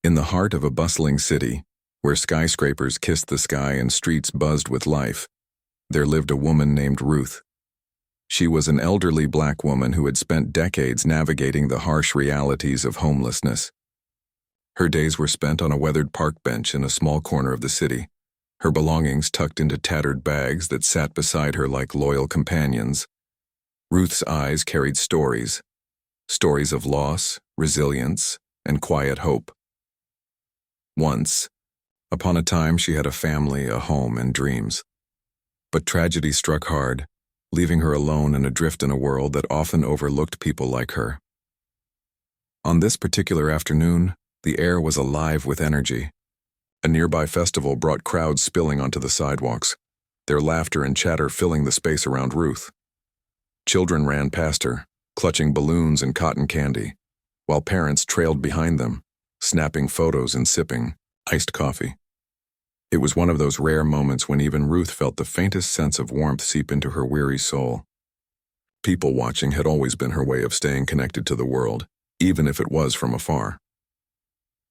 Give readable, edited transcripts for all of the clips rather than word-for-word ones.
In the heart of a bustling city, where skyscrapers kissed the sky and streets buzzed with life, there lived a woman named Ruth. She was an elderly black woman who had spent decades navigating the harsh realities of homelessness. Her days were spent on a weathered park bench in a small corner of the city, her belongings tucked into tattered bags that sat beside her like loyal companions. Ruth's eyes carried stories of loss, resilience, and quiet hope. Once, upon a time, she had a family, a home, and dreams. But tragedy struck hard, leaving her alone and adrift in a world that often overlooked people like her. On this particular afternoon, the air was alive with energy. A nearby festival brought crowds spilling onto the sidewalks, their laughter and chatter filling the space around Ruth. Children ran past her, clutching balloons and cotton candy, while parents trailed behind them, snapping photos and sipping iced coffee. It was one of those rare moments when even Ruth felt the faintest sense of warmth seep into her weary soul. People watching had always been her way of staying connected to the world, even if it was from afar.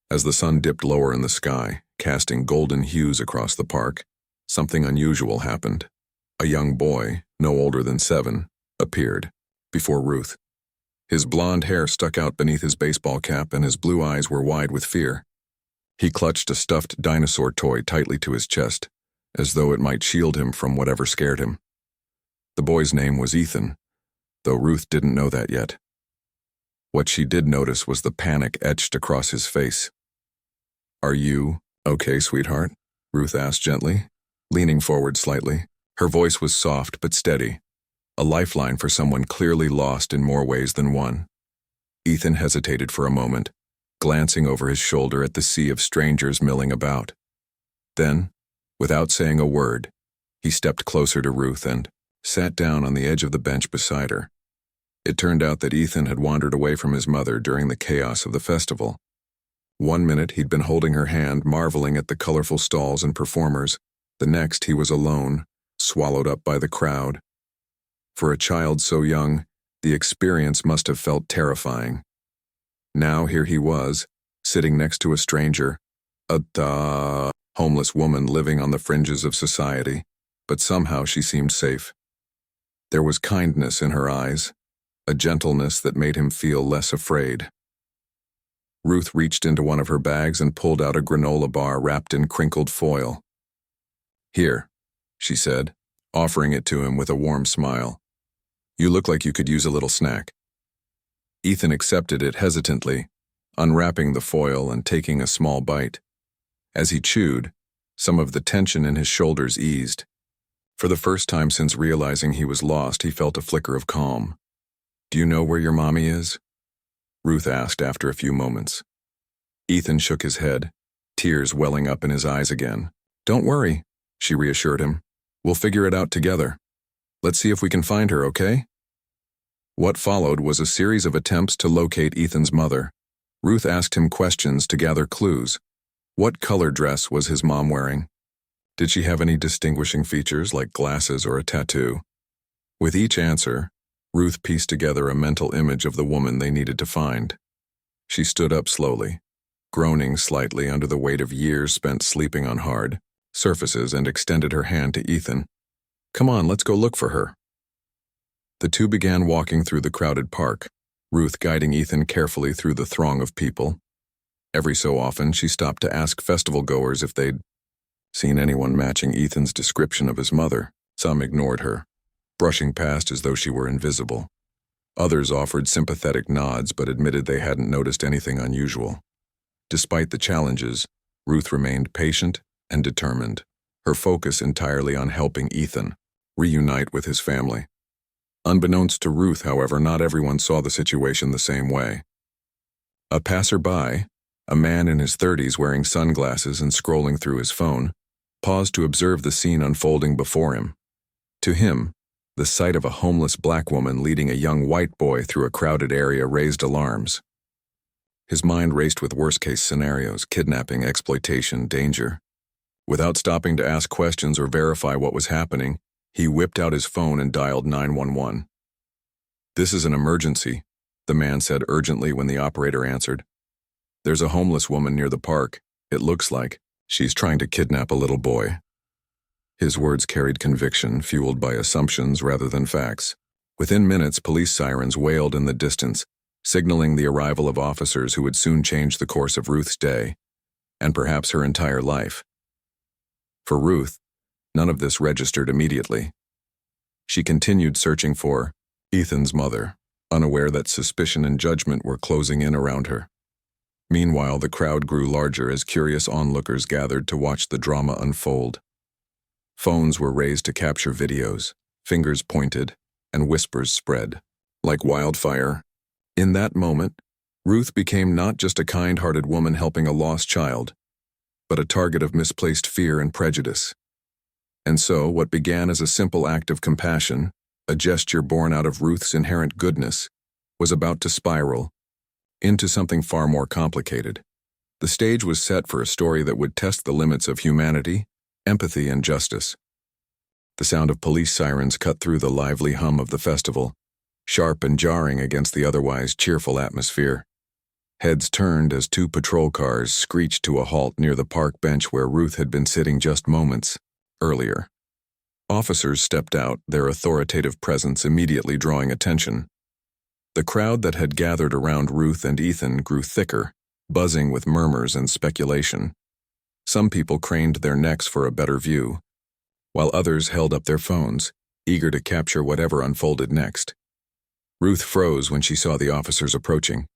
As the sun dipped lower in the sky, casting golden hues across the park, something unusual happened. A young boy, no older than 7, appeared before Ruth. His blonde hair stuck out beneath his baseball cap and his blue eyes were wide with fear. He clutched a stuffed dinosaur toy tightly to his chest, as though it might shield him from whatever scared him. The boy's name was Ethan, though Ruth didn't know that yet. What she did notice was the panic etched across his face. "Are you okay, sweetheart?" Ruth asked gently, leaning forward slightly. Her voice was soft but steady, a lifeline for someone clearly lost in more ways than one. Ethan hesitated for a moment, glancing over his shoulder at the sea of strangers milling about. Then, without saying a word, he stepped closer to Ruth and sat down on the edge of the bench beside her. It turned out that Ethan had wandered away from his mother during the chaos of the festival. One minute he'd been holding her hand, marveling at the colorful stalls and performers. The next he was alone, swallowed up by the crowd. For a child so young, the experience must have felt terrifying. Now here he was, sitting next to a stranger, a homeless woman living on the fringes of society, but somehow she seemed safe. There was kindness in her eyes, a gentleness that made him feel less afraid. Ruth reached into one of her bags and pulled out a granola bar wrapped in crinkled foil. "Here," she said, offering it to him with a warm smile. "You look like you could use a little snack." Ethan accepted it hesitantly, unwrapping the foil and taking a small bite. As he chewed, some of the tension in his shoulders eased. For the first time since realizing he was lost, he felt a flicker of calm. "Do you know where your mommy is?" Ruth asked after a few moments. Ethan shook his head, tears welling up in his eyes again. "Don't worry," she reassured him. "We'll figure it out together. Let's see if we can find her, okay?" What followed was a series of attempts to locate Ethan's mother. Ruth asked him questions to gather clues. What color dress was his mom wearing? Did she have any distinguishing features like glasses or a tattoo? With each answer, Ruth pieced together a mental image of the woman they needed to find. She stood up slowly, groaning slightly under the weight of years spent sleeping on hard surfaces, and extended her hand to Ethan. "Come on, let's go look for her." The two began walking through the crowded park, Ruth guiding Ethan carefully through the throng of people. Every so often, she stopped to ask festival goers if they'd seen anyone matching Ethan's description of his mother. Some ignored her, brushing past as though she were invisible. Others offered sympathetic nods but admitted they hadn't noticed anything unusual. Despite the challenges, Ruth remained patient and determined, her focus entirely on helping Ethan reunite with his family. Unbeknownst to Ruth, however, not everyone saw the situation the same way. A passerby, a man in his 30s wearing sunglasses and scrolling through his phone, paused to observe the scene unfolding before him. To him, the sight of a homeless black woman leading a young white boy through a crowded area raised alarms. His mind raced with worst-case scenarios: kidnapping, exploitation, danger. Without stopping to ask questions or verify what was happening, he whipped out his phone and dialed 911. "This is an emergency," the man said urgently when the operator answered. There's a homeless woman near the park. It looks like she's trying to kidnap a little boy. His words carried conviction, fueled by assumptions rather than facts. Within minutes, police sirens wailed in the distance, signaling the arrival of officers who would soon change the course of Ruth's day, and perhaps her entire life. For Ruth, none of this registered immediately. She continued searching for Ethan's mother, unaware that suspicion and judgment were closing in around her. Meanwhile, the crowd grew larger as curious onlookers gathered to watch the drama unfold. Phones were raised to capture videos, fingers pointed, and whispers spread. Like wildfire. In that moment, Ruth became not just a kind-hearted woman helping a lost child, but a target of misplaced fear and prejudice. And so, what began as a simple act of compassion, a gesture born out of Ruth's inherent goodness, was about to spiral into something far more complicated. The stage was set for a story that would test the limits of humanity, empathy, and justice. The sound of police sirens cut through the lively hum of the festival, sharp and jarring against the otherwise cheerful atmosphere. Heads turned as two patrol cars screeched to a halt near the park bench where Ruth had been sitting just moments earlier. Officers stepped out, their authoritative presence immediately drawing attention. The crowd that had gathered around Ruth and Ethan grew thicker, buzzing with murmurs and speculation. Some people craned their necks for a better view, while others held up their phones, eager to capture whatever unfolded next. Ruth froze when she saw the officers approaching.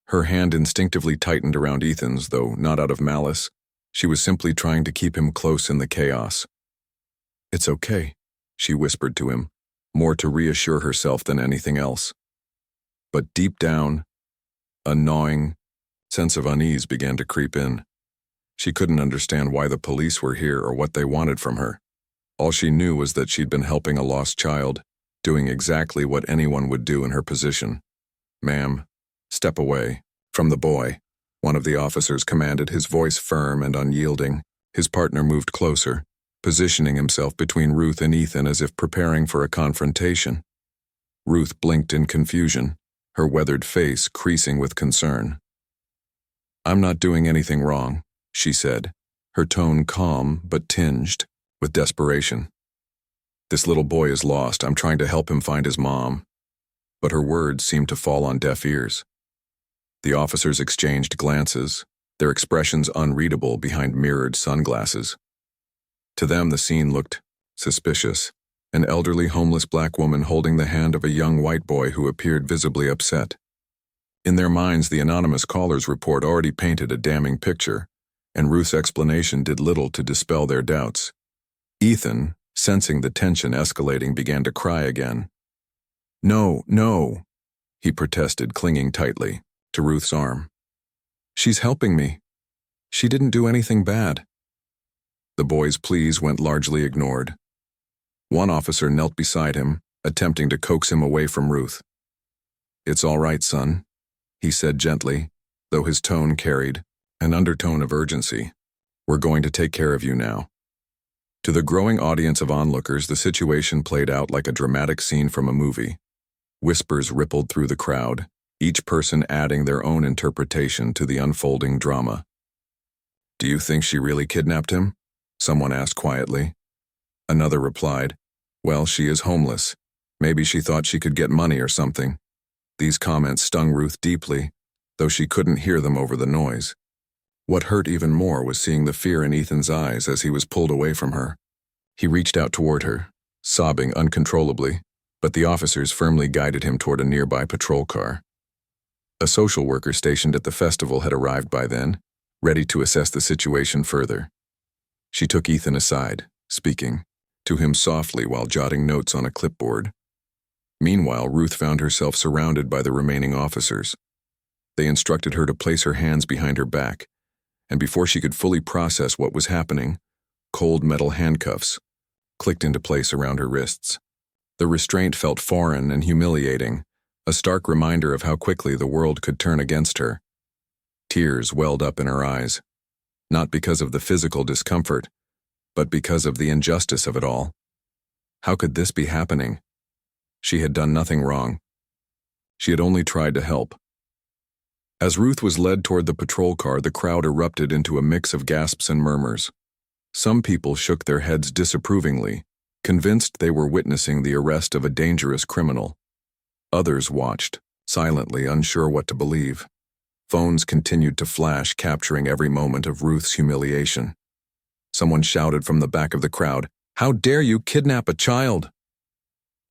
Her hand instinctively tightened around Ethan's, though not out of malice. She was simply trying to keep him close in the chaos. "It's okay," she whispered to him, more to reassure herself than anything else. But deep down, a gnawing sense of unease began to creep in. She couldn't understand why the police were here or what they wanted from her. All she knew was that she'd been helping a lost child, doing exactly what anyone would do in her position. "Ma'am, step away from the boy," one of the officers commanded, his voice firm and unyielding. His partner moved closer, positioning himself between Ruth and Ethan as if preparing for a confrontation. Ruth blinked in confusion, her weathered face creasing with concern. "I'm not doing anything wrong," she said, her tone calm but tinged with desperation. "This little boy is lost. I'm trying to help him find his mom." But her words seemed to fall on deaf ears. The officers exchanged glances, their expressions unreadable behind mirrored sunglasses. To them, the scene looked suspicious. An elderly homeless black woman holding the hand of a young white boy who appeared visibly upset. In their minds, the anonymous caller's report already painted a damning picture, and Ruth's explanation did little to dispel their doubts. Ethan, sensing the tension escalating, began to cry again. "No, no," he protested, clinging tightly to Ruth's arm. "She's helping me. She didn't do anything bad." The boy's pleas went largely ignored. One officer knelt beside him, attempting to coax him away from Ruth. "It's all right, son," he said gently, though his tone carried an undertone of urgency. "We're going to take care of you now." To the growing audience of onlookers, the situation played out like a dramatic scene from a movie. Whispers rippled through the crowd, each person adding their own interpretation to the unfolding drama. "Do you think she really kidnapped him?" someone asked quietly. Another replied, "Well, she is homeless. Maybe she thought she could get money or something." These comments stung Ruth deeply, though she couldn't hear them over the noise. What hurt even more was seeing the fear in Ethan's eyes as he was pulled away from her. He reached out toward her, sobbing uncontrollably, but the officers firmly guided him toward a nearby patrol car. A social worker stationed at the festival had arrived by then, ready to assess the situation further. She took Ethan aside, speaking to him softly while jotting notes on a clipboard. Meanwhile, Ruth found herself surrounded by the remaining officers. They instructed her to place her hands behind her back, and before she could fully process what was happening, cold metal handcuffs clicked into place around her wrists. The restraint felt foreign and humiliating, a stark reminder of how quickly the world could turn against her. Tears welled up in her eyes, not because of the physical discomfort, but because of the injustice of it all. How could this be happening? She had done nothing wrong. She had only tried to help. As Ruth was led toward the patrol car, the crowd erupted into a mix of gasps and murmurs. Some people shook their heads disapprovingly, convinced they were witnessing the arrest of a dangerous criminal. Others watched, silently unsure what to believe. Phones continued to flash, capturing every moment of Ruth's humiliation. Someone shouted from the back of the crowd, "How dare you kidnap a child?"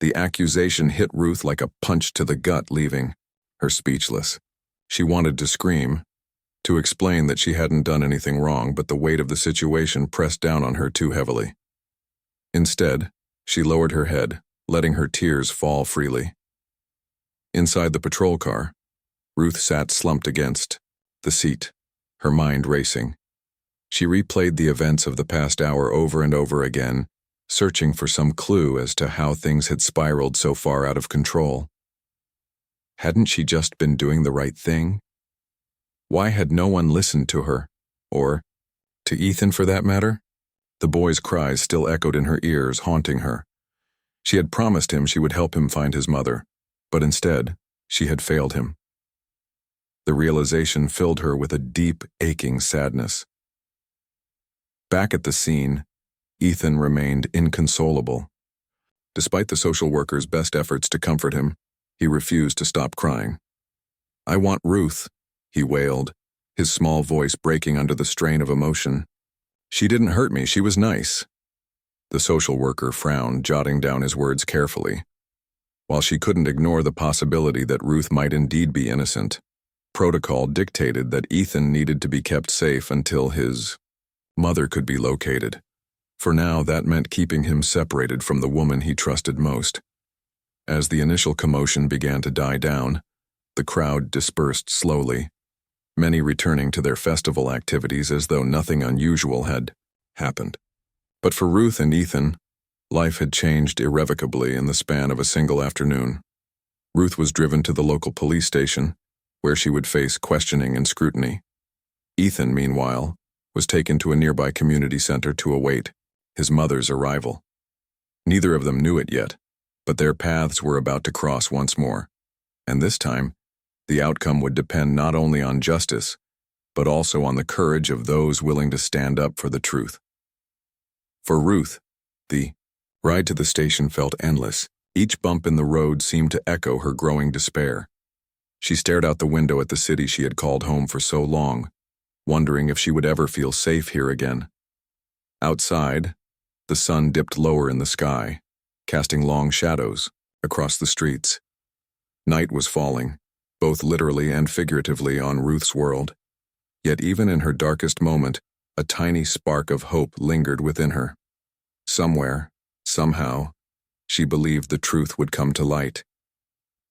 The accusation hit Ruth like a punch to the gut, leaving her speechless. She wanted to scream, to explain that she hadn't done anything wrong, but the weight of the situation pressed down on her too heavily. Instead, she lowered her head, letting her tears fall freely. Inside the patrol car, Ruth sat slumped against the seat, her mind racing. She replayed the events of the past hour over and over again, searching for some clue as to how things had spiraled so far out of control. Hadn't she just been doing the right thing? Why had no one listened to her? Or to Ethan, for that matter? The boy's cries still echoed in her ears, haunting her. She had promised him she would help him find his mother, but instead, she had failed him. The realization filled her with a deep, aching sadness. Back at the scene, Ethan remained inconsolable. Despite the social worker's best efforts to comfort him, he refused to stop crying. "I want Ruth," he wailed, his small voice breaking under the strain of emotion. "She didn't hurt me, she was nice." The social worker frowned, jotting down his words carefully. While she couldn't ignore the possibility that Ruth might indeed be innocent, protocol dictated that Ethan needed to be kept safe until his mother could be located. For now, that meant keeping him separated from the woman he trusted most. As the initial commotion began to die down, the crowd dispersed slowly, many returning to their festival activities as though nothing unusual had happened. But for Ruth and Ethan, life had changed irrevocably in the span of a single afternoon. Ruth was driven to the local police station, where she would face questioning and scrutiny. Ethan, meanwhile, was taken to a nearby community center to await his mother's arrival. Neither of them knew it yet, but their paths were about to cross once more, and this time, the outcome would depend not only on justice, but also on the courage of those willing to stand up for the truth. For Ruth, the ride to the station felt endless. Each bump in the road seemed to echo her growing despair. She stared out the window at the city she had called home for so long, wondering if she would ever feel safe here again. Outside, the sun dipped lower in the sky, casting long shadows across the streets. Night was falling, both literally and figuratively, on Ruth's world. Yet even in her darkest moment, a tiny spark of hope lingered within her. Somewhere, somehow, she believed the truth would come to light.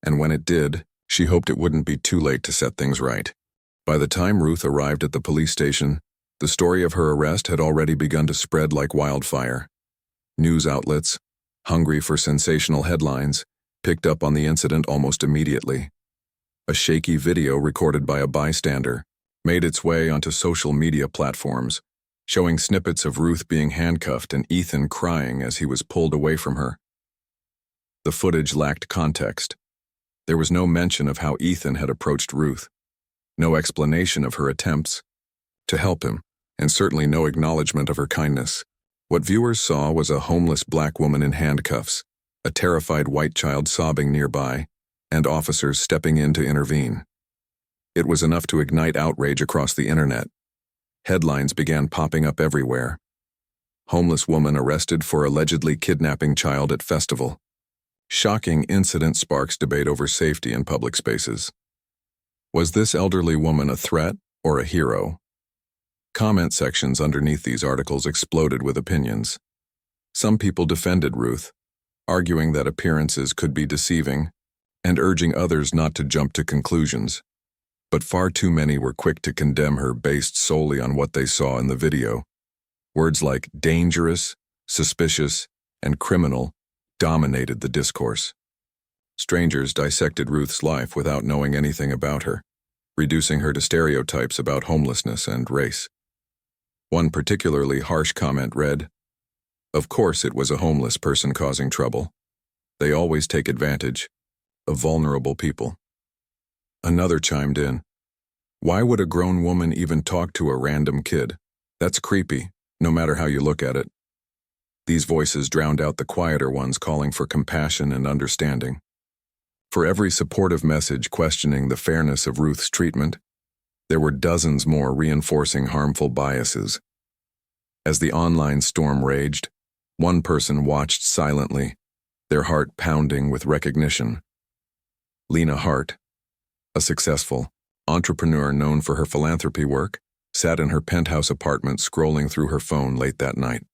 And when it did, she hoped it wouldn't be too late to set things right. By the time Ruth arrived at the police station, the story of her arrest had already begun to spread like wildfire. News outlets, hungry for sensational headlines, picked up on the incident almost immediately. A shaky video recorded by a bystander made its way onto social media platforms, showing snippets of Ruth being handcuffed and Ethan crying as he was pulled away from her. The footage lacked context. There was no mention of how Ethan had approached Ruth, no explanation of her attempts to help him, and certainly no acknowledgement of her kindness. What viewers saw was a homeless black woman in handcuffs, a terrified white child sobbing nearby, and officers stepping in to intervene. It was enough to ignite outrage across the internet. Headlines began popping up everywhere. Homeless woman arrested for allegedly kidnapping child at festival. Shocking incident sparks debate over safety in public spaces. Was this elderly woman a threat or a hero? Comment sections underneath these articles exploded with opinions. Some people defended Ruth, arguing that appearances could be deceiving, and urging others not to jump to conclusions. But far too many were quick to condemn her based solely on what they saw in the video. Words like dangerous, suspicious, and criminal dominated the discourse. Strangers dissected Ruth's life without knowing anything about her, reducing her to stereotypes about homelessness and race. One particularly harsh comment read, "Of course it was a homeless person causing trouble. They always take advantage of vulnerable people." Another chimed in, Why would a grown woman even talk to a random kid? That's creepy, no matter how you look at it. These voices drowned out the quieter ones calling for compassion and understanding. For every supportive message questioning the fairness of Ruth's treatment, there were dozens more reinforcing harmful biases. As the online storm raged, one person watched silently, their heart pounding with recognition. Lena Hart, a successful entrepreneur known for her philanthropy work, sat in her penthouse apartment scrolling through her phone late that night.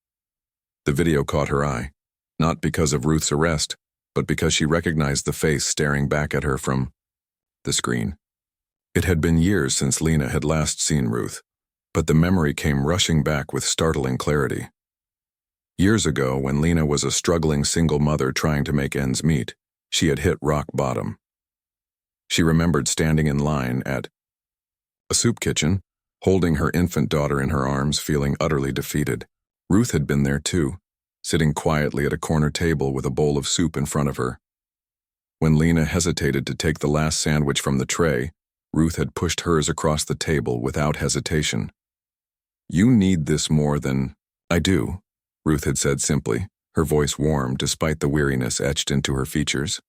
The video caught her eye, not because of Ruth's arrest, but because she recognized the face staring back at her from the screen. It had been years since Lena had last seen Ruth, but the memory came rushing back with startling clarity. Years ago, when Lena was a struggling single mother trying to make ends meet, she had hit rock bottom. She remembered standing in line at a soup kitchen, holding her infant daughter in her arms, feeling utterly defeated. Ruth had been there too, sitting quietly at a corner table with a bowl of soup in front of her. When Lena hesitated to take the last sandwich from the tray, Ruth had pushed hers across the table without hesitation. "You need this more than I do," Ruth had said simply, her voice warm despite the weariness etched into her features.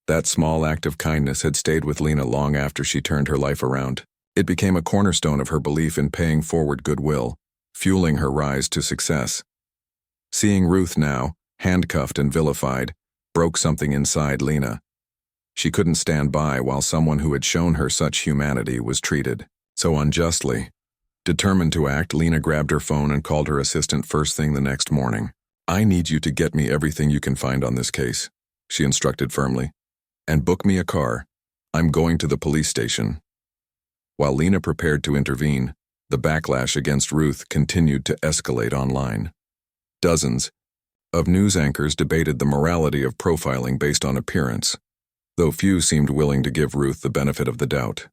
That small act of kindness had stayed with Lena long after she turned her life around. It became a cornerstone of her belief in paying forward goodwill, fueling her rise to success. Seeing Ruth now, handcuffed and vilified, broke something inside Lena. She couldn't stand by while someone who had shown her such humanity was treated so unjustly. Determined to act, Lena grabbed her phone and called her assistant first thing the next morning. "I need you to get me everything you can find on this case," she instructed firmly. "And book me a car. I'm going to the police station." While Lena prepared to intervene, the backlash against Ruth continued to escalate online. Dozens of news anchors debated the morality of profiling based on appearance, though few seemed willing to give Ruth the benefit of the doubt.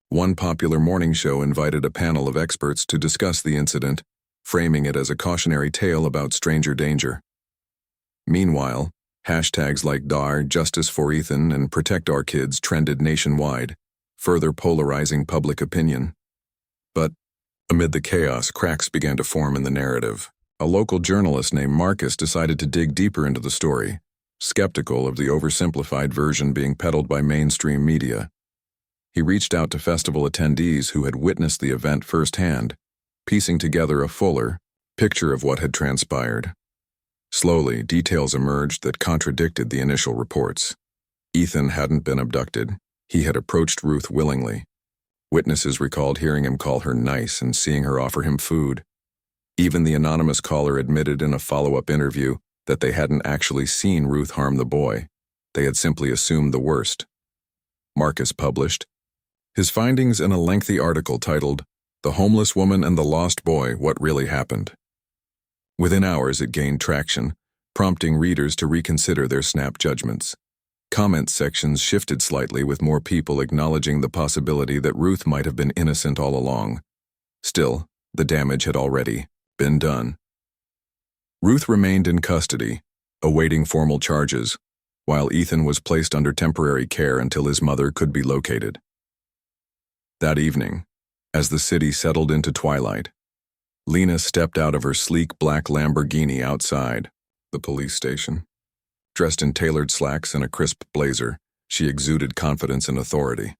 One popular morning show invited a panel of experts to discuss the incident, framing it as a cautionary tale about stranger danger. Meanwhile, hashtags like "Dar, Justice for Ethan," and "Protect Our Kids" trended nationwide, further polarizing public opinion. But amid the chaos, cracks began to form in the narrative. A local journalist named Marcus decided to dig deeper into the story, skeptical of the oversimplified version being peddled by mainstream media. He reached out to festival attendees who had witnessed the event firsthand, piecing together a fuller picture of what had transpired. Slowly, details emerged that contradicted the initial reports. Ethan hadn't been abducted. He had approached Ruth willingly. Witnesses recalled hearing him call her nice and seeing her offer him food. Even the anonymous caller admitted in a follow-up interview that they hadn't actually seen Ruth harm the boy. They had simply assumed the worst. Marcus published his findings in a lengthy article titled, "The Homeless Woman and the Lost Boy, What Really Happened." Within hours it gained traction, prompting readers to reconsider their snap judgments. Comment sections shifted slightly, with more people acknowledging the possibility that Ruth might have been innocent all along. Still, the damage had already been done. Ruth remained in custody, awaiting formal charges, while Ethan was placed under temporary care until his mother could be located. That evening, as the city settled into twilight, Lena stepped out of her sleek black Lamborghini outside the police station. Dressed in tailored slacks and a crisp blazer, she exuded confidence and authority.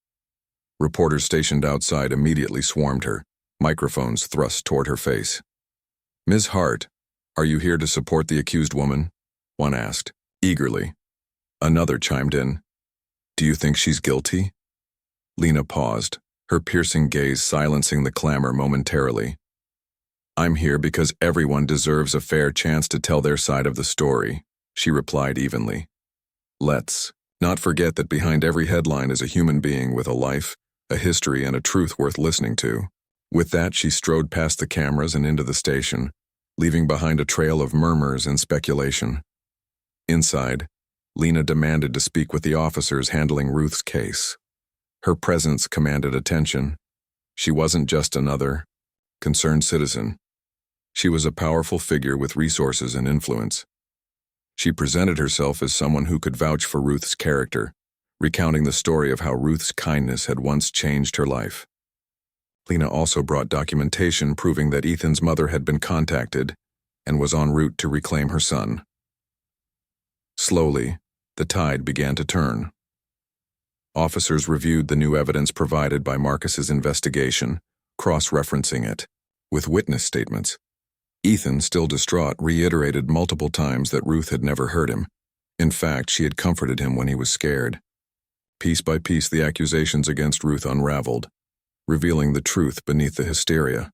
Reporters stationed outside immediately swarmed her, microphones thrust toward her face. "Ms. Hart, are you here to support the accused woman?" one asked, eagerly. Another chimed in, "Do you think she's guilty?" Lena paused, her piercing gaze silencing the clamor momentarily. "I'm here because everyone deserves a fair chance to tell their side of the story," she replied evenly. "Let's not forget that behind every headline is a human being with a life, a history, and a truth worth listening to." With that, she strode past the cameras and into the station, leaving behind a trail of murmurs and speculation. Inside, Lena demanded to speak with the officers handling Ruth's case. Her presence commanded attention. She wasn't just another concerned citizen. She was a powerful figure with resources and influence. She presented herself as someone who could vouch for Ruth's character, recounting the story of how Ruth's kindness had once changed her life. Lena also brought documentation proving that Ethan's mother had been contacted and was en route to reclaim her son. Slowly, the tide began to turn. Officers reviewed the new evidence provided by Marcus's investigation, cross-referencing it with witness statements. Ethan, still distraught, reiterated multiple times that Ruth had never hurt him. In fact, she had comforted him when he was scared. Piece by piece, the accusations against Ruth unraveled, revealing the truth beneath the hysteria.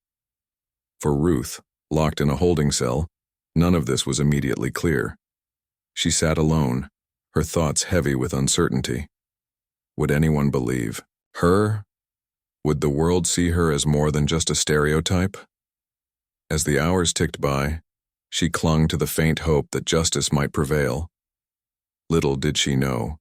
For Ruth, locked in a holding cell, none of this was immediately clear. She sat alone, her thoughts heavy with uncertainty. Would anyone believe her? Would the world see her as more than just a stereotype? As the hours ticked by, she clung to the faint hope that justice might prevail. Little did she know,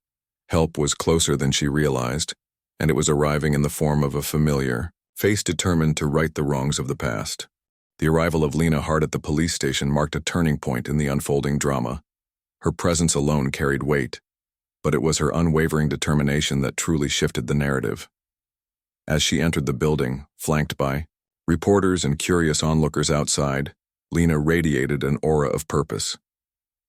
help was closer than she realized, and it was arriving in the form of a familiar face determined to right the wrongs of the past. The arrival of Lena Hart at the police station marked a turning point in the unfolding drama. Her presence alone carried weight, but it was her unwavering determination that truly shifted the narrative. As she entered the building, flanked by reporters and curious onlookers outside, Lena radiated an aura of purpose.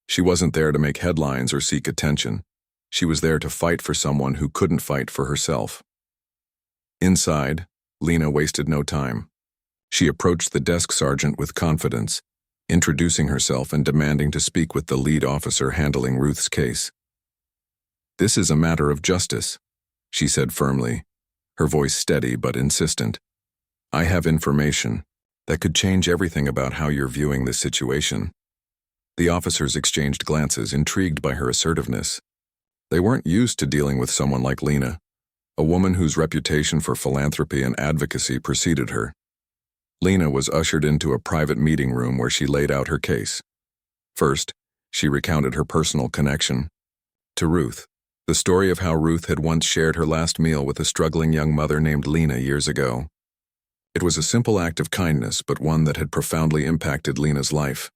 She wasn't there to make headlines or seek attention. She was there to fight for someone who couldn't fight for herself. Inside, Lena wasted no time. She approached the desk sergeant with confidence, introducing herself and demanding to speak with the lead officer handling Ruth's case. "This is a matter of justice," she said firmly, her voice steady but insistent. "I have information that could change everything about how you're viewing this situation." The officers exchanged glances, intrigued by her assertiveness. They weren't used to dealing with someone like Lena, a woman whose reputation for philanthropy and advocacy preceded her. Lena was ushered into a private meeting room where she laid out her case. First, she recounted her personal connection to Ruth, the story of how Ruth had once shared her last meal with a struggling young mother named Lena years ago. It was a simple act of kindness, but one that had profoundly impacted Lena's life.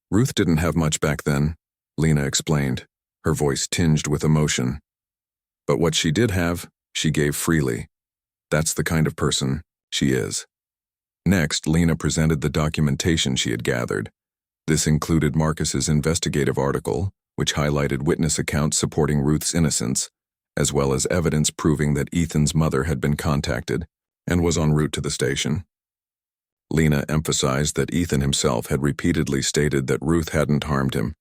"Ruth didn't have much back then," Lena explained, her voice tinged with emotion. "But what she did have, she gave freely. That's the kind of person she is." Next, Lena presented the documentation she had gathered. This included Marcus's investigative article, which highlighted witness accounts supporting Ruth's innocence, as well as evidence proving that Ethan's mother had been contacted and was en route to the station. Lena emphasized that Ethan himself had repeatedly stated that Ruth hadn't harmed him.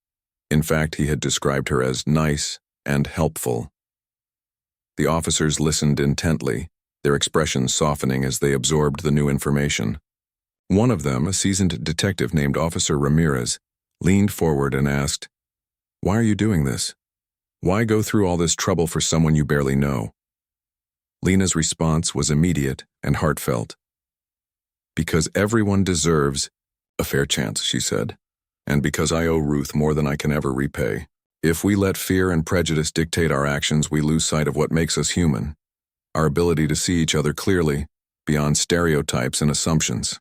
In fact, he had described her as nice and helpful. The officers listened intently, their expressions softening as they absorbed the new information. One of them, a seasoned detective named Officer Ramirez, leaned forward and asked, "Why are you doing this? Why go through all this trouble for someone you barely know?" Lena's response was immediate and heartfelt. "Because everyone deserves a fair chance," she said, "and because I owe Ruth more than I can ever repay. If we let fear and prejudice dictate our actions, we lose sight of what makes us human, our ability to see each other clearly, beyond stereotypes and assumptions."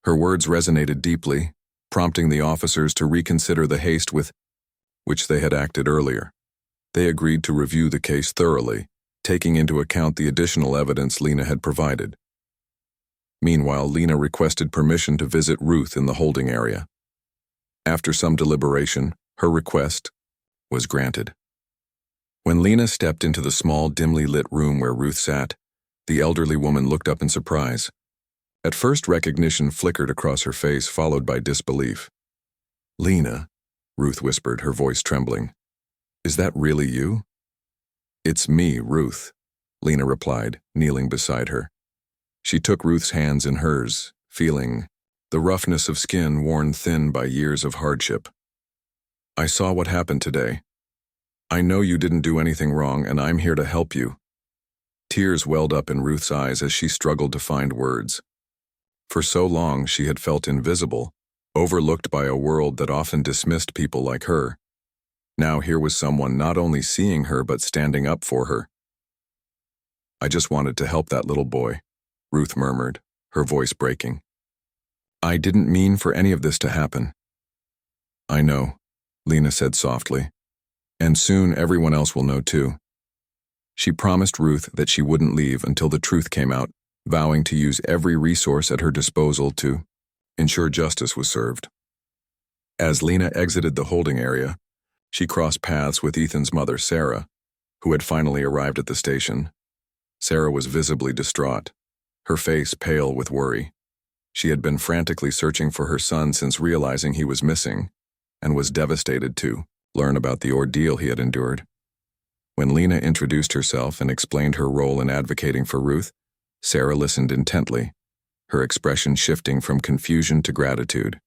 Her words resonated deeply, prompting the officers to reconsider the haste with which they had acted earlier. They agreed to review the case thoroughly, taking into account the additional evidence Lena had provided. Meanwhile, Lena requested permission to visit Ruth in the holding area. After some deliberation, her request was granted. When Lena stepped into the small, dimly lit room where Ruth sat, the elderly woman looked up in surprise. At first, recognition flickered across her face, followed by disbelief. "Lena," Ruth whispered, her voice trembling. "Is that really you?" "It's me, Ruth," Lena replied, kneeling beside her. She took Ruth's hands in hers, feeling the roughness of skin worn thin by years of hardship. "I saw what happened today. I know you didn't do anything wrong, and I'm here to help you." Tears welled up in Ruth's eyes as she struggled to find words. For so long, she had felt invisible, overlooked by a world that often dismissed people like her. Now here was someone not only seeing her but standing up for her. "I just wanted to help that little boy," Ruth murmured, her voice breaking. "I didn't mean for any of this to happen." "I know," Lena said softly. "And soon everyone else will know too." She promised Ruth that she wouldn't leave until the truth came out, vowing to use every resource at her disposal to ensure justice was served. As Lena exited the holding area, she crossed paths with Ethan's mother, Sarah, who had finally arrived at the station. Sarah was visibly distraught, her face pale with worry. She had been frantically searching for her son since realizing he was missing, and was devastated to learn about the ordeal he had endured. When Lena introduced herself and explained her role in advocating for Ruth, Sarah listened intently, her expression shifting from confusion to gratitude.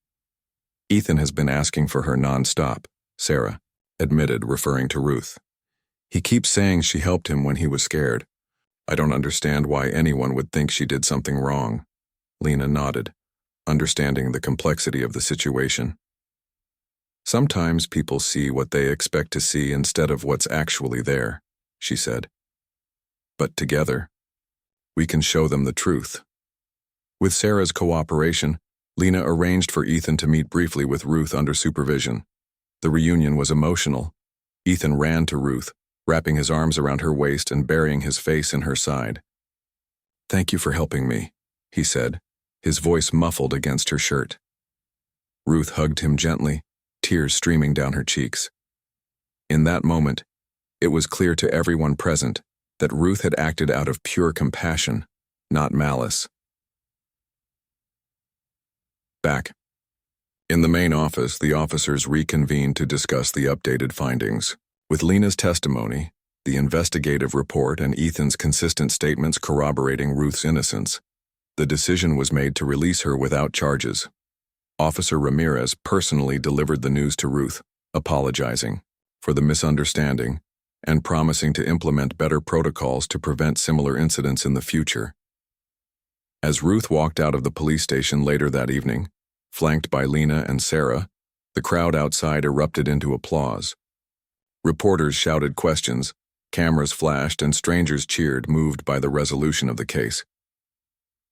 "Ethan has been asking for her non-stop," Sarah admitted, referring to Ruth. "He keeps saying she helped him when he was scared. I don't understand why anyone would think she did something wrong." Lena nodded, understanding the complexity of the situation. "Sometimes people see what they expect to see instead of what's actually there," she said. "But together, we can show them the truth." With Sarah's cooperation, Lena arranged for Ethan to meet briefly with Ruth under supervision. The reunion was emotional. Ethan ran to Ruth, wrapping his arms around her waist and burying his face in her side. "Thank you for helping me," he said, his voice muffled against her shirt. Ruth hugged him gently, tears streaming down her cheeks. In that moment, it was clear to everyone present that Ruth had acted out of pure compassion, not malice. Back. In the main office, the officers reconvened to discuss the updated findings. With Lena's testimony, the investigative report, and Ethan's consistent statements corroborating Ruth's innocence, the decision was made to release her without charges. Officer Ramirez personally delivered the news to Ruth, apologizing for the misunderstanding and promising to implement better protocols to prevent similar incidents in the future. As Ruth walked out of the police station later that evening, flanked by Lena and Sarah, the crowd outside erupted into applause. Reporters shouted questions, cameras flashed, and strangers cheered, moved by the resolution of the case.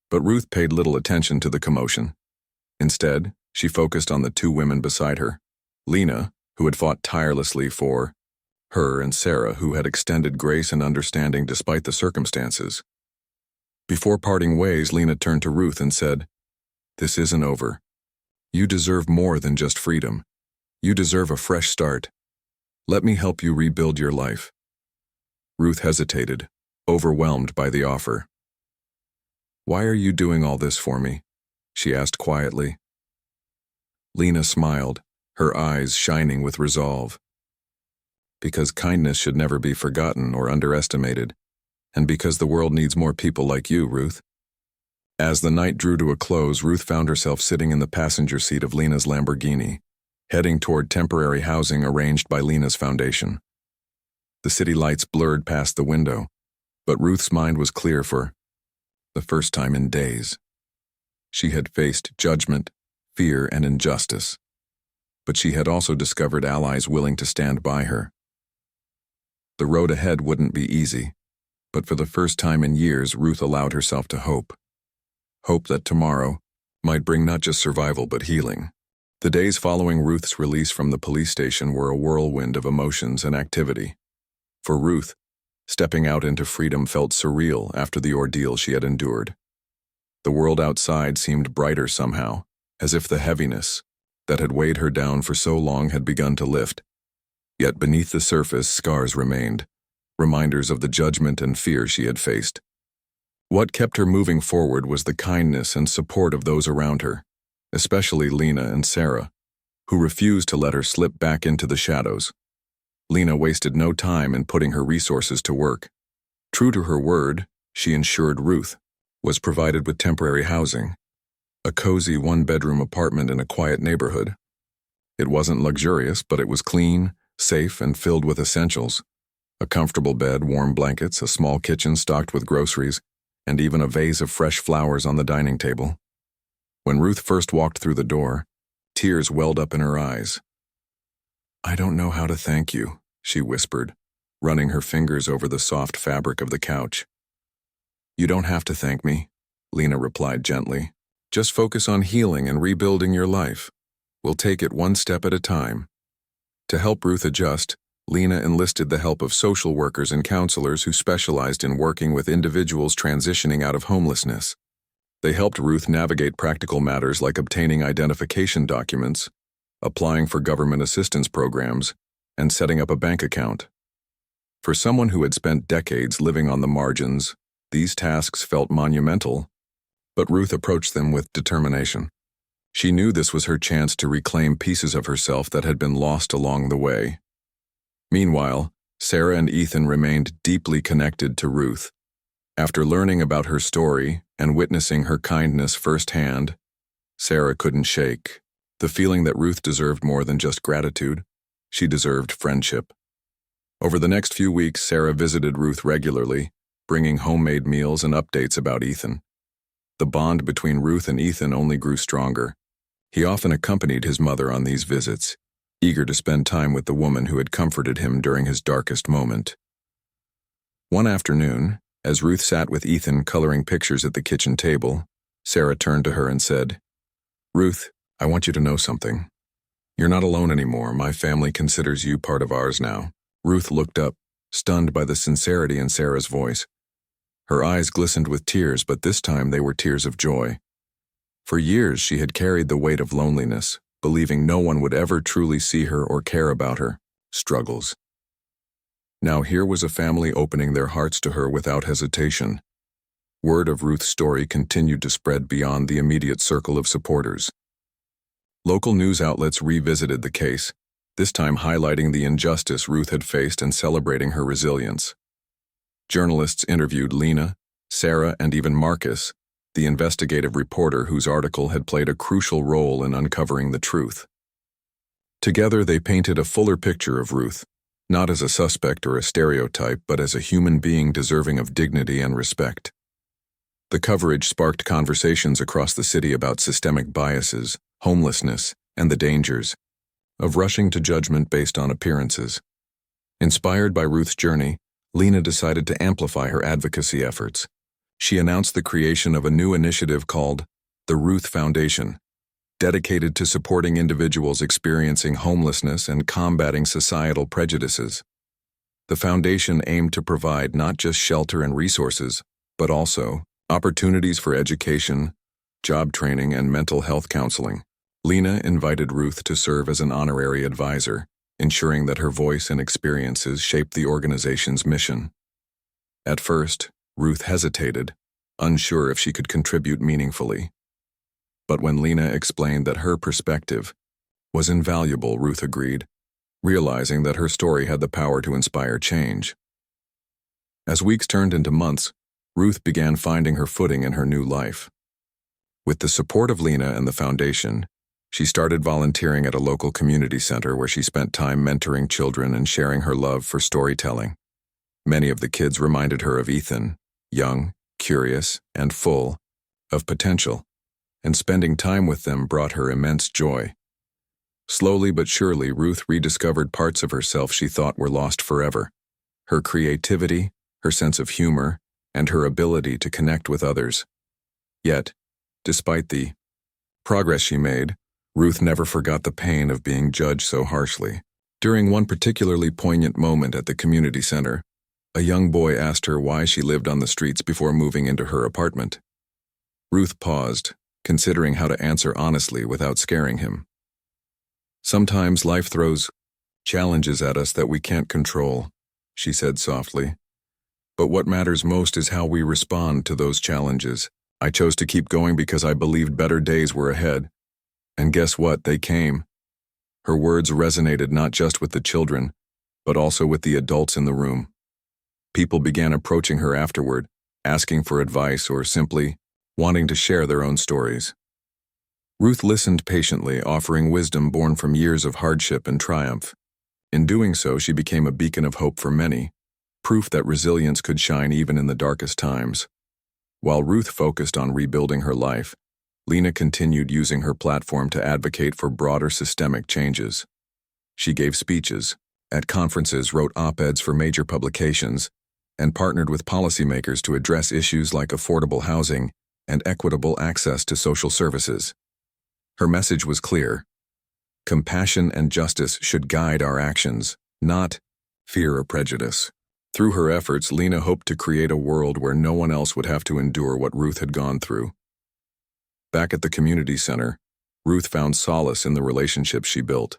But Ruth paid little attention to the commotion. Instead, she focused on the two women beside her, Lena, who had fought tirelessly for her, and Sarah, who had extended grace and understanding despite the circumstances. Before parting ways, Lena turned to Ruth and said, "This isn't over. You deserve more than just freedom. You deserve a fresh start. Let me help you rebuild your life." Ruth hesitated, overwhelmed by the offer. "Why are you doing all this for me?" she asked quietly. Lena smiled, her eyes shining with resolve. "Because kindness should never be forgotten or underestimated, and because the world needs more people like you, Ruth." As the night drew to a close, Ruth found herself sitting in the passenger seat of Lena's Lamborghini, heading toward temporary housing arranged by Lena's foundation. The city lights blurred past the window, but Ruth's mind was clear for the first time in days. She had faced judgment, fear, and injustice, but she had also discovered allies willing to stand by her. The road ahead wouldn't be easy, but for the first time in years, Ruth allowed herself to hope. Hope that tomorrow might bring not just survival but healing. The days following Ruth's release from the police station were a whirlwind of emotions and activity. For Ruth, stepping out into freedom felt surreal after the ordeal she had endured. The world outside seemed brighter somehow, as if the heaviness that had weighed her down for so long had begun to lift. Yet beneath the surface, scars remained, reminders of the judgment and fear she had faced. What kept her moving forward was the kindness and support of those around her, especially Lena and Sarah, who refused to let her slip back into the shadows. Lena wasted no time in putting her resources to work. True to her word, she ensured Ruth was provided with temporary housing, a cozy one-bedroom apartment in a quiet neighborhood. It wasn't luxurious, but it was clean, safe, and filled with essentials. A comfortable bed, warm blankets, a small kitchen stocked with groceries, and even a vase of fresh flowers on the dining table. When Ruth first walked through the door, tears welled up in her eyes. "I don't know how to thank you," she whispered, running her fingers over the soft fabric of the couch. "You don't have to thank me," Lena replied gently. "Just focus on healing and rebuilding your life. We'll take it one step at a time." To help Ruth adjust, Lena enlisted the help of social workers and counselors who specialized in working with individuals transitioning out of homelessness. They helped Ruth navigate practical matters like obtaining identification documents, applying for government assistance programs, and setting up a bank account. For someone who had spent decades living on the margins, these tasks felt monumental, but Ruth approached them with determination. She knew this was her chance to reclaim pieces of herself that had been lost along the way. Meanwhile, Sarah and Ethan remained deeply connected to Ruth. After learning about her story and witnessing her kindness firsthand, Sarah couldn't shake the feeling that Ruth deserved more than just gratitude. She deserved friendship. Over the next few weeks, Sarah visited Ruth regularly, bringing homemade meals and updates about Ethan. The bond between Ruth and Ethan only grew stronger. He often accompanied his mother on these visits, eager to spend time with the woman who had comforted him during his darkest moment. One afternoon, as Ruth sat with Ethan coloring pictures at the kitchen table, Sarah turned to her and said, "Ruth, I want you to know something. You're not alone anymore. My family considers you part of ours now." Ruth looked up, stunned by the sincerity in Sarah's voice. Her eyes glistened with tears, but this time they were tears of joy. For years she had carried the weight of loneliness, believing no one would ever truly see her or care about her struggles. Now here was a family opening their hearts to her without hesitation. Word of Ruth's story continued to spread beyond the immediate circle of supporters. Local news outlets revisited the case, this time highlighting the injustice Ruth had faced and celebrating her resilience. Journalists interviewed Lena, Sarah, and even Marcus, the investigative reporter whose article had played a crucial role in uncovering the truth. Together they painted a fuller picture of Ruth, not as a suspect or a stereotype, but as a human being deserving of dignity and respect. The coverage sparked conversations across the city about systemic biases, homelessness, and the dangers of rushing to judgment based on appearances. Inspired by Ruth's journey, Lena decided to amplify her advocacy efforts. She announced the creation of a new initiative called the Ruth Foundation, dedicated to supporting individuals experiencing homelessness and combating societal prejudices. The foundation aimed to provide not just shelter and resources, but also opportunities for education, job training, and mental health counseling. Lena invited Ruth to serve as an honorary advisor, ensuring that her voice and experiences shaped the organization's mission. At first, Ruth hesitated, unsure if she could contribute meaningfully. But when Lena explained that her perspective was invaluable, Ruth agreed, realizing that her story had the power to inspire change. As weeks turned into months, Ruth began finding her footing in her new life. With the support of Lena and the foundation, she started volunteering at a local community center where she spent time mentoring children and sharing her love for storytelling. Many of the kids reminded her of Ethan, young, curious, and full of potential, and spending time with them brought her immense joy. Slowly but surely, Ruth rediscovered parts of herself she thought were lost forever: her creativity, her sense of humor, and her ability to connect with others. Yet, despite the progress she made, Ruth never forgot the pain of being judged so harshly. During one particularly poignant moment at the community center, a young boy asked her why she lived on the streets before moving into her apartment. Ruth paused, considering how to answer honestly without scaring him. "Sometimes life throws challenges at us that we can't control," she said softly. "But what matters most is how we respond to those challenges. I chose to keep going because I believed better days were ahead. And guess what? They came." Her words resonated not just with the children, but also with the adults in the room. People began approaching her afterward, asking for advice or simply wanting to share their own stories. Ruth listened patiently, offering wisdom born from years of hardship and triumph. In doing so, she became a beacon of hope for many, proof that resilience could shine even in the darkest times. While Ruth focused on rebuilding her life, Lena continued using her platform to advocate for broader systemic changes. She gave speeches, at conferences wrote op-eds for major publications, and partnered with policymakers to address issues like affordable housing and equitable access to social services. Her message was clear: compassion and justice should guide our actions, not fear or prejudice. Through her efforts, Lena hoped to create a world where no one else would have to endure what Ruth had gone through. Back at the community center, Ruth found solace in the relationships she built.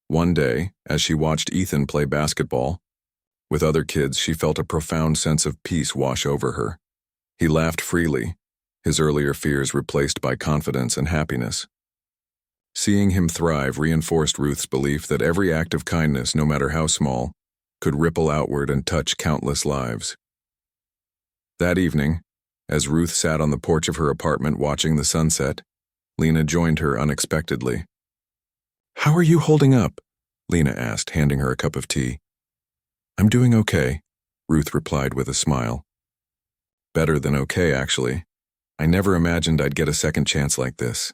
One day, as she watched Ethan play basketball with other kids, she felt a profound sense of peace wash over her. He laughed freely, his earlier fears replaced by confidence and happiness. Seeing him thrive reinforced Ruth's belief that every act of kindness, no matter how small, could ripple outward and touch countless lives. That evening, as Ruth sat on the porch of her apartment watching the sunset, Lena joined her unexpectedly. "How are you holding up?" Lena asked, handing her a cup of tea. "I'm doing okay," Ruth replied with a smile. "Better than okay, actually. I never imagined I'd get a second chance like this."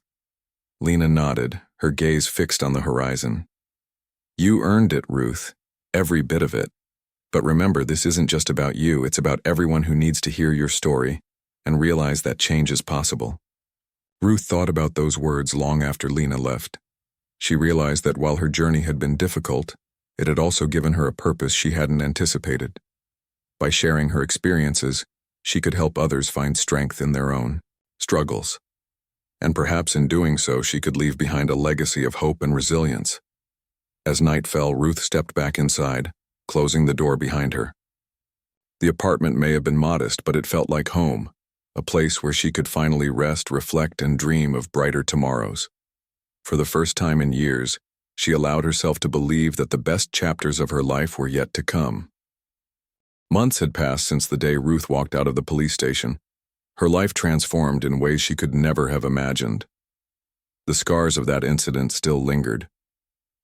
Lena nodded, her gaze fixed on the horizon. "You earned it, Ruth. Every bit of it. But remember, this isn't just about you, it's about everyone who needs to hear your story and realize that change is possible." Ruth thought about those words long after Lena left. She realized that while her journey had been difficult, it had also given her a purpose she hadn't anticipated. By sharing her experiences, she could help others find strength in their own struggles. And perhaps in doing so, she could leave behind a legacy of hope and resilience. As night fell, Ruth stepped back inside, closing the door behind her. The apartment may have been modest, but it felt like home, a place where she could finally rest, reflect, and dream of brighter tomorrows. For the first time in years, she allowed herself to believe that the best chapters of her life were yet to come. Months had passed since the day Ruth walked out of the police station. Her life transformed in ways she could never have imagined. The scars of that incident still lingered.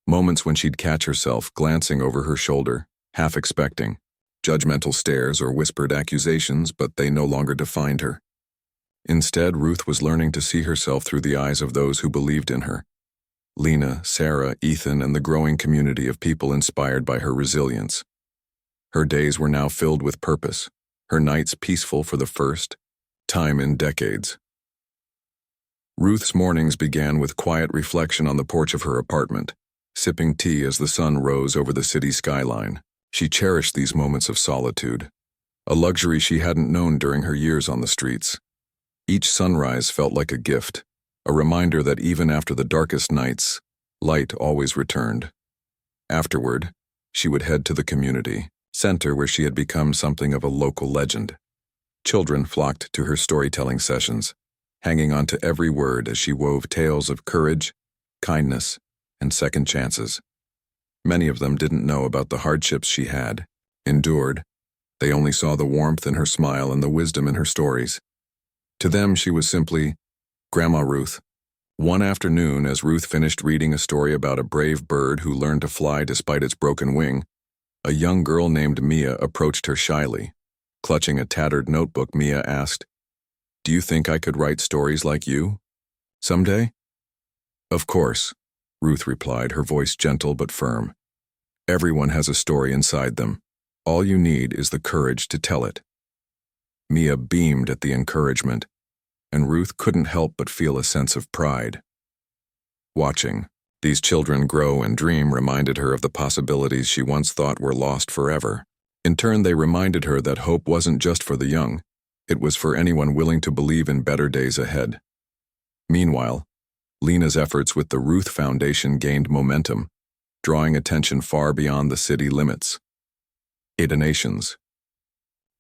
Moments when she'd catch herself glancing over her shoulder, half expecting judgmental stares or whispered accusations, but they no longer defined her. Instead, Ruth was learning to see herself through the eyes of those who believed in her. Lena, Sarah, Ethan, and the growing community of people inspired by her resilience. Her days were now filled with purpose, her nights peaceful for the first time in decades. Ruth's mornings began with quiet reflection on the porch of her apartment, sipping tea as the sun rose over the city skyline. She cherished these moments of solitude, a luxury she hadn't known during her years on the streets. Each sunrise felt like a gift, a reminder that even after the darkest nights, light always returned. Afterward, she would head to the community center where she had become something of a local legend. Children flocked to her storytelling sessions, hanging on to every word as she wove tales of courage, kindness, and second chances. Many of them didn't know about the hardships she had endured. They only saw the warmth in her smile and the wisdom in her stories. To them, she was simply Grandma Ruth. One afternoon, as Ruth finished reading a story about a brave bird who learned to fly despite its broken wing, a young girl named Mia approached her shyly. Clutching a tattered notebook, Mia asked, "Do you think I could write stories like you someday?" "Of course," Ruth replied, her voice gentle but firm. "Everyone has a story inside them. All you need is the courage to tell it." Mia beamed at the encouragement, and Ruth couldn't help but feel a sense of pride. Watching these children grow and dream reminded her of the possibilities she once thought were lost forever. In turn, they reminded her that hope wasn't just for the young, it was for anyone willing to believe in better days ahead. Meanwhile, Lena's efforts with the Ruth Foundation gained momentum, drawing attention far beyond the city limits. Donations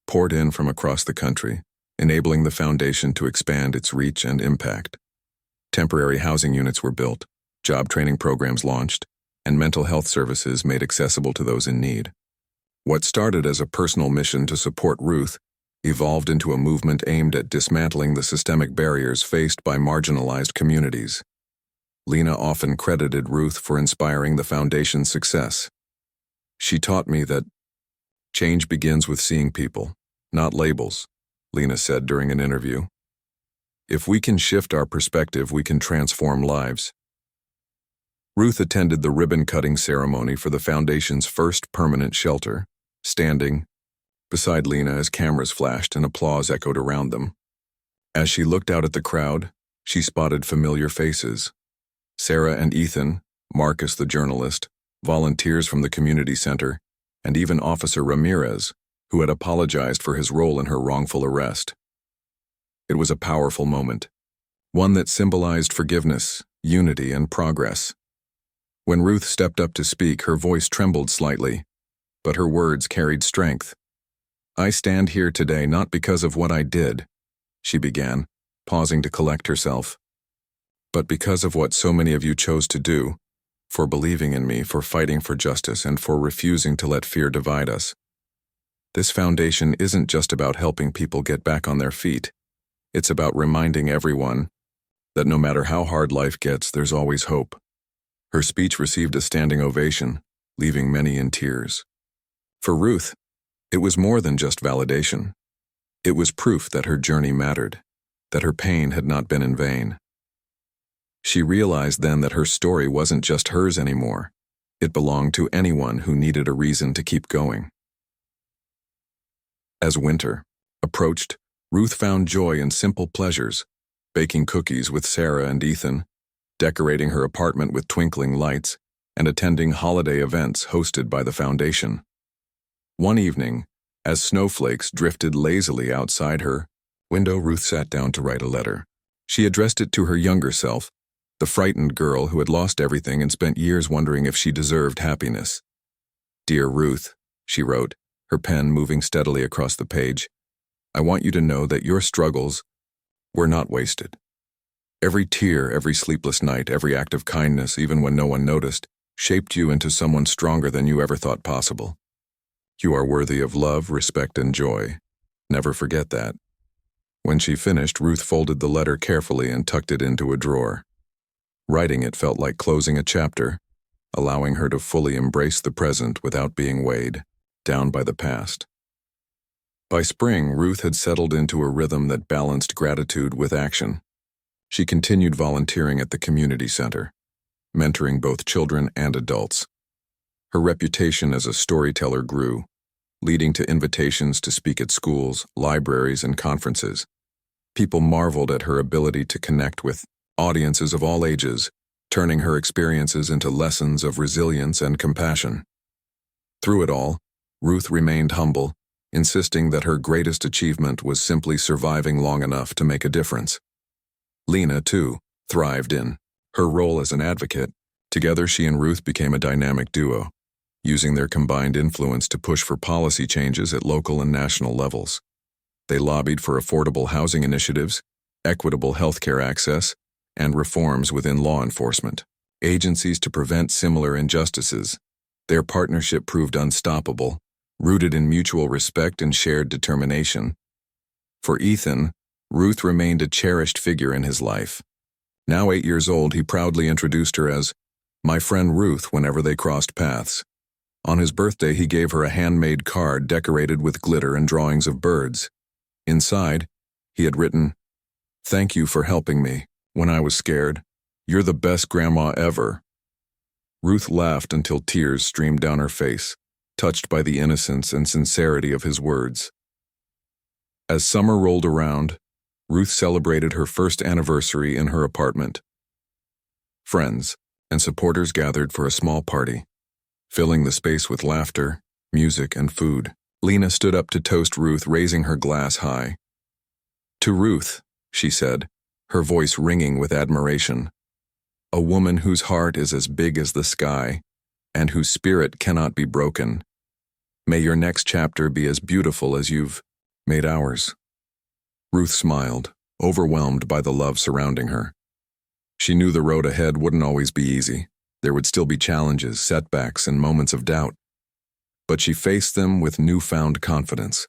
poured in from across the country, enabling the foundation to expand its reach and impact. Temporary housing units were built, job training programs launched, and mental health services made accessible to those in need. What started as a personal mission to support Ruth evolved into a movement aimed at dismantling the systemic barriers faced by marginalized communities. Lena often credited Ruth for inspiring the foundation's success. "She taught me that change begins with seeing people, not labels," Lena said during an interview. "If we can shift our perspective, we can transform lives." Ruth attended the ribbon-cutting ceremony for the foundation's first permanent shelter, standing beside Lena as cameras flashed and applause echoed around them. As she looked out at the crowd, she spotted familiar faces. Sarah and Ethan, Marcus the journalist, volunteers from the community center, and even Officer Ramirez, who had apologized for his role in her wrongful arrest. It was a powerful moment, one that symbolized forgiveness, unity, and progress. When Ruth stepped up to speak, her voice trembled slightly, but her words carried strength. "I stand here today not because of what I did," she began, pausing to collect herself, "but because of what so many of you chose to do, for believing in me, for fighting for justice, and for refusing to let fear divide us. This foundation isn't just about helping people get back on their feet. It's about reminding everyone that no matter how hard life gets, there's always hope." Her speech received a standing ovation, leaving many in tears. For Ruth, it was more than just validation. It was proof that her journey mattered, that her pain had not been in vain. She realized then that her story wasn't just hers anymore. It belonged to anyone who needed a reason to keep going. As winter approached, Ruth found joy in simple pleasures, baking cookies with Sarah and Ethan, decorating her apartment with twinkling lights, and attending holiday events hosted by the foundation. One evening, as snowflakes drifted lazily outside her window, Ruth sat down to write a letter. She addressed it to her younger self, the frightened girl who had lost everything and spent years wondering if she deserved happiness. "Dear Ruth," she wrote, her pen moving steadily across the page, "I want you to know that your struggles were not wasted. Every tear, every sleepless night, every act of kindness, even when no one noticed, shaped you into someone stronger than you ever thought possible. You are worthy of love, respect, and joy. Never forget that." When she finished, Ruth folded the letter carefully and tucked it into a drawer. Writing it felt like closing a chapter, allowing her to fully embrace the present without being weighed down by the past. By spring, Ruth had settled into a rhythm that balanced gratitude with action. She continued volunteering at the community center, mentoring both children and adults. Her reputation as a storyteller grew, leading to invitations to speak at schools, libraries, and conferences. People marveled at her ability to connect with audiences of all ages, turning her experiences into lessons of resilience and compassion. Through it all, Ruth remained humble, insisting that her greatest achievement was simply surviving long enough to make a difference. Lena, too, thrived in her role as an advocate. Together, she and Ruth became a dynamic duo, using their combined influence to push for policy changes at local and national levels. They lobbied for affordable housing initiatives, equitable healthcare access, and reforms within law enforcement agencies to prevent similar injustices. Their partnership proved unstoppable, rooted in mutual respect and shared determination. For Ethan, Ruth remained a cherished figure in his life. Now 8 years old, he proudly introduced her as "my friend Ruth" whenever they crossed paths. On his birthday, he gave her a handmade card decorated with glitter and drawings of birds. Inside, he had written, "Thank you for helping me when I was scared. You're the best grandma ever." Ruth laughed until tears streamed down her face, touched by the innocence and sincerity of his words. As summer rolled around, Ruth celebrated her first anniversary in her apartment. Friends and supporters gathered for a small party, filling the space with laughter, music, and food. Lena stood up to toast Ruth, raising her glass high. "To Ruth," she said, her voice ringing with admiration, "a woman whose heart is as big as the sky and whose spirit cannot be broken. May your next chapter be as beautiful as you've made ours." Ruth smiled, overwhelmed by the love surrounding her. She knew the road ahead wouldn't always be easy. There would still be challenges, setbacks, and moments of doubt. But she faced them with newfound confidence.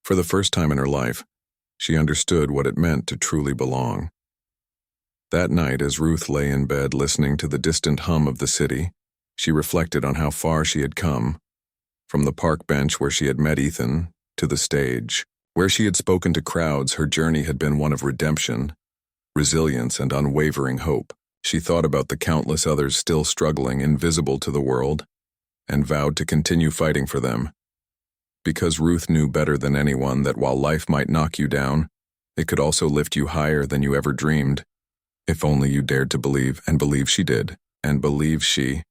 For the first time in her life, she understood what it meant to truly belong. That night, as Ruth lay in bed listening to the distant hum of the city, she reflected on how far she had come, from the park bench where she had met Ethan to the stage, where she had spoken to crowds. Her journey had been one of redemption, resilience, and unwavering hope. She thought about the countless others still struggling, invisible to the world, and vowed to continue fighting for them. Because Ruth knew better than anyone that while life might knock you down, it could also lift you higher than you ever dreamed, if only you dared to believe, and believe she did, and believe she